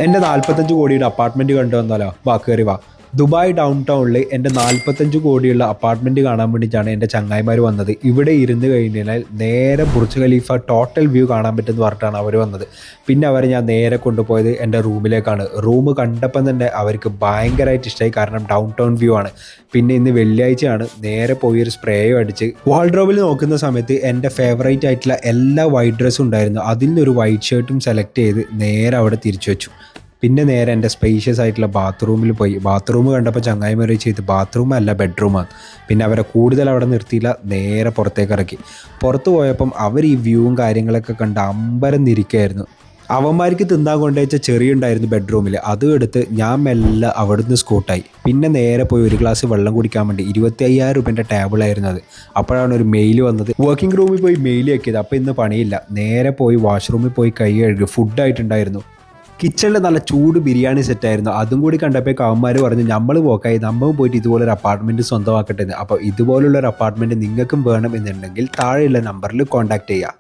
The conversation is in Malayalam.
എൻ്റെ 45 കോടിയുടെ അപ്പാർട്ട്മെൻറ്റ് കണ്ടു വന്നാലോ? വാ കയറി വാ. ദുബായ് ഡൗൺ ടൗണിൽ എൻ്റെ 45 കോടിയുള്ള അപ്പാർട്ട്മെൻറ്റ് കാണാൻ വേണ്ടിയിട്ടാണ് എൻ്റെ ചങ്ങായിമാർ വന്നത്. ഇവിടെ ഇരുന്ന് കഴിഞ്ഞാൽ നേരെ ബുർജ് ഖലീഫ ടോട്ടൽ വ്യൂ കാണാൻ പറ്റുമെന്ന് പറഞ്ഞിട്ടാണ് അവർ വന്നത്. പിന്നെ അവരെ ഞാൻ നേരെ കൊണ്ടുപോയത് എൻ്റെ റൂമിലേക്കാണ്. റൂം കണ്ടപ്പം തന്നെ അവർക്ക് ഭയങ്കരമായിട്ട് ഇഷ്ടമായി, കാരണം ഡൗൺ ടൗൺ വ്യൂ ആണ്. പിന്നെ ഇന്ന് വെള്ളിയാഴ്ചയാണ്. നേരെ പോയി ഒരു സ്പ്രേയും അടിച്ച് വാൾഡ്രോബിൽ നോക്കുന്ന സമയത്ത് എൻ്റെ ഫേവറേറ്റ് ആയിട്ടുള്ള എല്ലാ വൈറ്റ് ഡ്രസ്സും ഉണ്ടായിരുന്നു. അതിൽ നിന്നൊരു വൈറ്റ് ഷർട്ടും സെലക്ട് ചെയ്ത് നേരെ അവിടെ തിരിച്ചു വെച്ചു. പിന്നെ നേരെ എൻ്റെ സ്പേഷ്യസ് ആയിട്ടുള്ള ബാത്റൂമിൽ പോയി. ബാത്റൂം കണ്ടപ്പോൾ ചങ്ങായിമാർ ചെയ്ത് ബാത്റൂം അല്ല ബെഡ്റൂമാണ്. പിന്നെ അവരെ കൂടുതൽ അവിടെ നിർത്തിയില്ല, നേരെ പുറത്തേക്ക് ഇറക്കി. പുറത്ത് പോയപ്പം അവർ ഈ വ്യൂവും കാര്യങ്ങളൊക്കെ കണ്ട് അമ്പരം നിരിക്കുകയായിരുന്നു. അവന്മാർക്ക് തിന്നാൻ കൊണ്ടുവച്ച ചെറിയ ഉണ്ടായിരുന്നു ബെഡ്റൂമിൽ, അതും എടുത്ത് ഞാൻ മെല്ലെ അവിടുന്ന് സ്കൂട്ടായി. പിന്നെ നേരെ പോയി ഒരു ഗ്ലാസ് വെള്ളം കുടിക്കാൻ വേണ്ടി 25,000 രൂപേൻ്റെ ടേബിളായിരുന്നു അത്. അപ്പോഴാണ് ഒരു മെയിൽ വന്നത്. വർക്കിംഗ് റൂമിൽ പോയി മെയിൽ ആക്കിയത്. അപ്പോൾ ഇന്ന് പണിയില്ല. നേരെ പോയി വാഷ്റൂമിൽ പോയി കൈ കഴുകി. ഫുഡായിട്ടുണ്ടായിരുന്നു. കിച്ചണിൽ നല്ല ചൂട് ബിരിയാണി സെറ്റായിരുന്നു. അതും കൂടി കണ്ടപ്പോൾ കവന്മാർ പറഞ്ഞു നമ്മൾ പോക്കായി, നമ്മൾ പോയിട്ട് ഇതുപോലൊരു അപ്പാർട്ട്മെൻറ്റ് സ്വന്തമാക്കട്ടെ. അപ്പോൾ ഇതുപോലുള്ളൊരു അപ്പാർട്ട്മെൻറ്റ് നിങ്ങൾക്കും വേണം എന്നുണ്ടെങ്കിൽ താഴെയുള്ള നമ്പറിൽ കോൺടാക്ട് ചെയ്യുക.